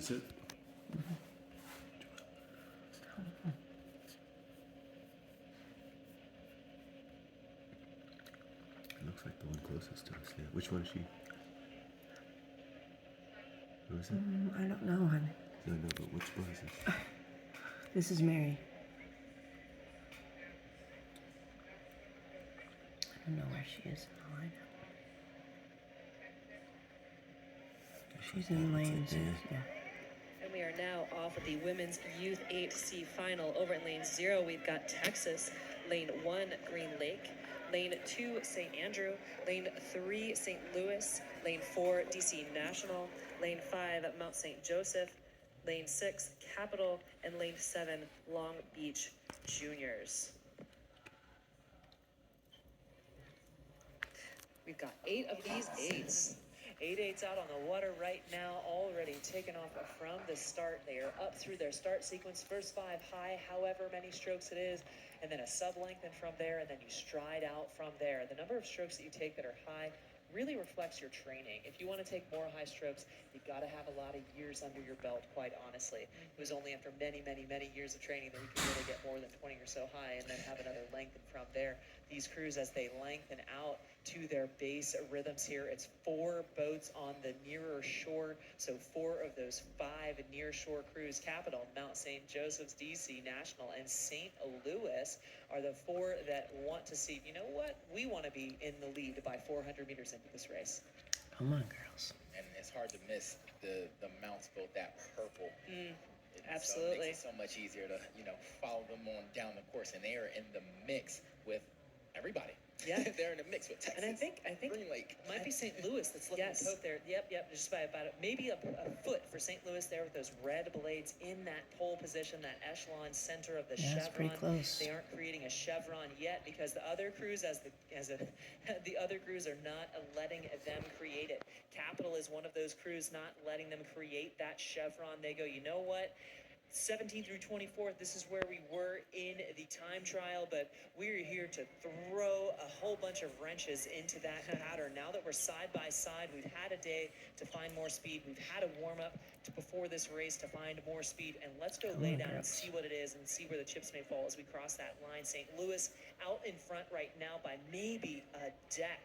Is it? It looks like the one closest to us. Yeah. Which one is she? Who is it? I don't know, honey. No, but which one is this? This is Mary. I don't know where she is in the lineup. She's in lane 2. Yeah. And we are now off of the women's Youth 8C final. Over in lane 0, we've got Texas. Lane 1, Green Lake. Lane 2, St. Andrew. Lane 3, St. Louis. Lane 4, DC National. Lane 5, Mount St. Joseph. Lane 6, Capital. And lane 7, Long Beach Juniors. We've got 8 of these 8s. 8 out on the water right now, already taken off from the start. They are up through their start sequence. First 5 high, however many strokes it is, and then a sub-lengthen from there, and then you stride out from there. The number of strokes that you take that are high really reflects your training. If you want to take more high strokes, you've got to have a lot of years under your belt, quite honestly. It was only after many, many, many years of training that we could really get more than 20 or so high and then have another lengthen from there. These crews, as they lengthen out to their base rhythms here, it's 4 boats on the nearer shore. So 4 of those 5 near shore crews, Capital, Mount St. Joseph's, DC National, and St. Louis, are the 4 that want to see, you know what, we want to be in the lead by 400 meters into this race. Come on, girls. And it's hard to miss the mounts boat, that purple. Absolutely. So it makes it so much easier to, follow them on down the course. And they are in the mix with everybody. Yeah. They're in the mix with Texas. And I think Green Lake. might be St. Louis that's looking to poke there. Yep. Just by about maybe a foot for St. Louis there with those red blades in that pole position, that echelon center of the chevron. That's pretty close. They aren't creating a chevron yet because the other crews, the other crews are not letting them create it. Capital is one of those crews not letting them create that chevron. They go, you know what? 17th through 24th, this is where we were in the time trial, but we're here to throw a whole bunch of wrenches into that pattern. Now that we're side by side, we've had a day to find more speed. We've had a warm-up before this race to find more speed, and let's go lay down and see what it is and see where the chips may fall as we cross that line. St. Louis out in front right now by maybe a deck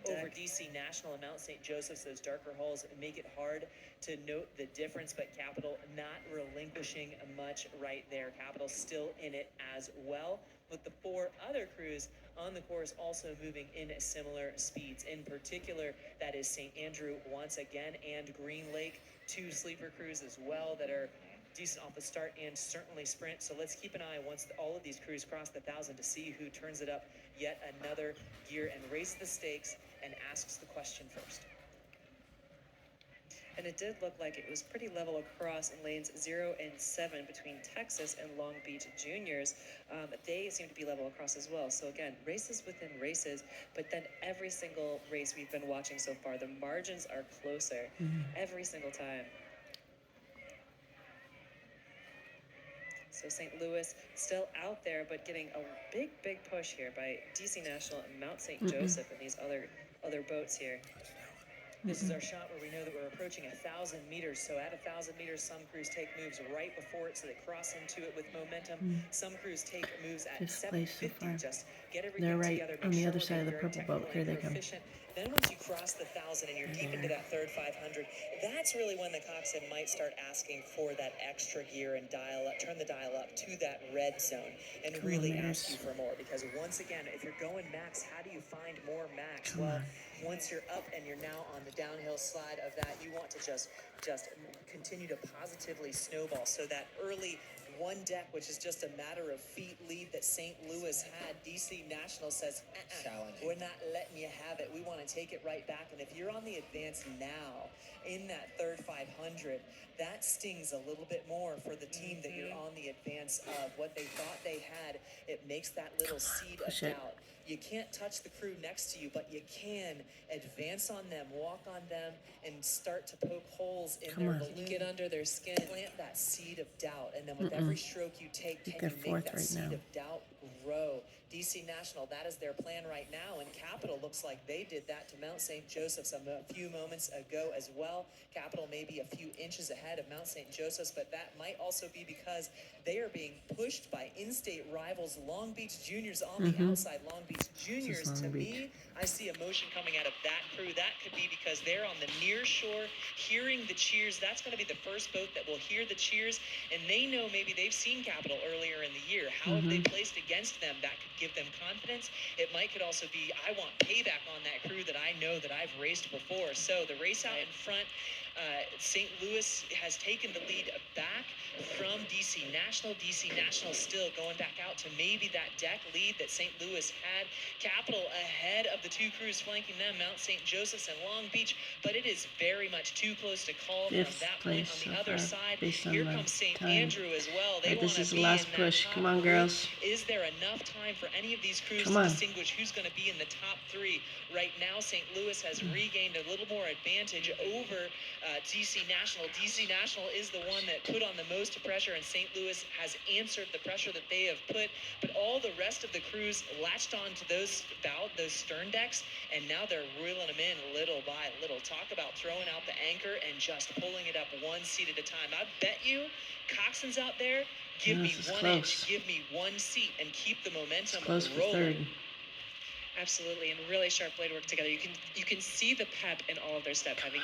over DC National and Mount St. Joseph's. Those darker hulls make it hard to note the difference, but Capital not relinquishing much right there. Capital still in it as well, with the 4 other crews on the course also moving in similar speeds. In particular, that is St. Andrew once again and Green Lake, 2 sleeper crews as well that are decent off the start and certainly sprint. So let's keep an eye once all of these crews cross the 1,000 to see who turns it up yet another gear and raise the stakes and asks the question first. And it did look like it was pretty level across in lanes 0 and 7 between Texas and Long Beach Juniors. They seem to be level across as well. So again, races within races, but then every single race we've been watching so far, the margins are closer every single time. So St. Louis still out there, but getting a big push here by DC National and Mount St. Joseph and these other boats here. This is our shot where we know that we're approaching 1,000 meters. So at 1,000 meters, some crews take moves right before it, so they cross into it with momentum. Some crews take moves at 750. Just get everything They're right together. on the other side of the purple boat. Here they come. Then once you cross the 1,000 and you're deep into that third 500, that's really when the coxswain might start asking for that extra gear and turn the dial up to that red zone and really ask you for more. Because once again, if you're going max, how do you find more max? Well, once you're up and you're now on the downhill slide of that, you want to just continue to positively snowball. So that early one deck, which is just a matter of feet lead that St. Louis had, DC National says, we're not letting you have it. We want to take it right back. And if you're on the advance now in that third 500, that stings a little bit more for the team that you're on the advance of. What they thought they had, it makes that little seed of doubt. You can't touch the crew next to you, but you can advance on them, walk on them, and start to poke holes in Come their on. balloon. Get under their skin, plant that seed of doubt, and then with every stroke you take, think can they're you fourth make that right seed now. of doubt grow? DC National, that is their plan right now, and Capital looks like they did that to Mount St. Joseph's a few moments ago as well. Capital may be a few inches ahead of Mount St. Joseph's, but that might also be because they are being pushed by in-state rivals Long Beach Juniors on the outside. Long Beach Juniors, Long to Beach. me, I see emotion coming out of that crew. That could be because they're on the near shore hearing the cheers. That's going to be the first boat that will hear the cheers, and they know maybe they've seen Capital earlier in the year. How have they placed against them? That could give them confidence. It could also be, I want payback on that crew that I know that I've raced before. So the race out in front, St. Louis has taken the lead back from DC National. DC National still going back out to maybe that deck lead that St. Louis had. Capital ahead of the two crews flanking them, Mount St. Joseph's and Long Beach, but it is very much too close to call from Fifth that point. place On the so other far, side, based on here the comes St. time. Andrew as well. They Alright, this want to is the be last in that push. top Come on, group. girls. Is there enough time for any of these crews Come to on. distinguish who's going to be in the top three? Right now, St. Louis has regained a little more advantage over DC National. DC National is the one that put on the most pressure, and St. Louis has answered the pressure that they have put. But all the rest of the crews latched on to those stern decks, and now they're reeling them in little by little. Talk about throwing out the anchor and just pulling it up one seat at a time. I bet you, Coxswain's out there. Give me This is 1 close. inch, give me one seat, and keep the momentum Close for rolling. third. Absolutely, and really sharp blade work together. You can see the pep in all of their step, having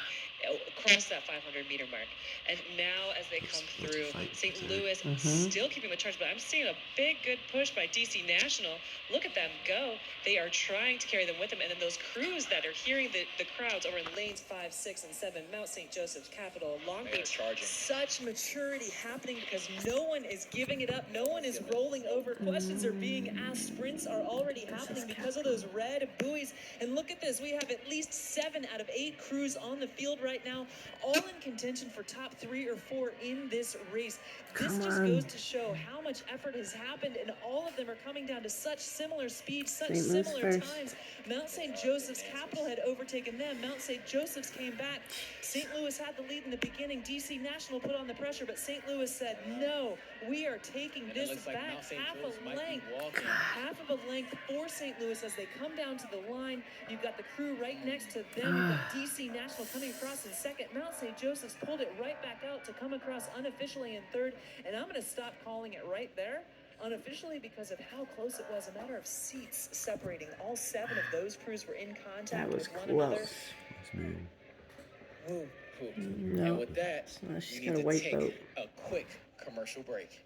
crossed that 500-meter mark. And now, as they come Let's through, fight St. today. Louis still keeping the charge, but I'm seeing a big, good push by DC National. Look at them go. They are trying to carry them with them, and then those crews that are hearing the crowds over in Lanes 5, 6, and 7, Mount St. Joseph's, Capital, Long They are Beach. charging. Such maturity happening because no one is giving it up. No one is rolling over. Questions are being asked. Sprints are already happening because of those red buoys. And look at this. We have at least 7 out of 8 crews on the field right now, all in contention for top 3 or 4 in this race. This Come just on. goes to show how much effort has happened, and all of them are coming down to such similar speeds, such St. Louis similar first. times. Mount St. Joseph's, Capital had overtaken them. Mount St. Joseph's came back. St. Louis had the lead in the beginning. DC National put on the pressure, but St. Louis said, no, we are taking And it this looks like back Mount St. half Joe's a might be length. walking. Half of a length for St. Louis as they come down to the line. You've got the crew right next to them. You've got DC National coming across in second. Mount St. Joseph's pulled it right back out to come across unofficially in third. And I'm going to stop calling it right there unofficially because of how close it was. A matter of seats separating. All 7 of those crews were in contact That was with one another. close. It's moving. Woo, woo. No. And with that, So now she's we got need a to white take boat. a quick commercial break.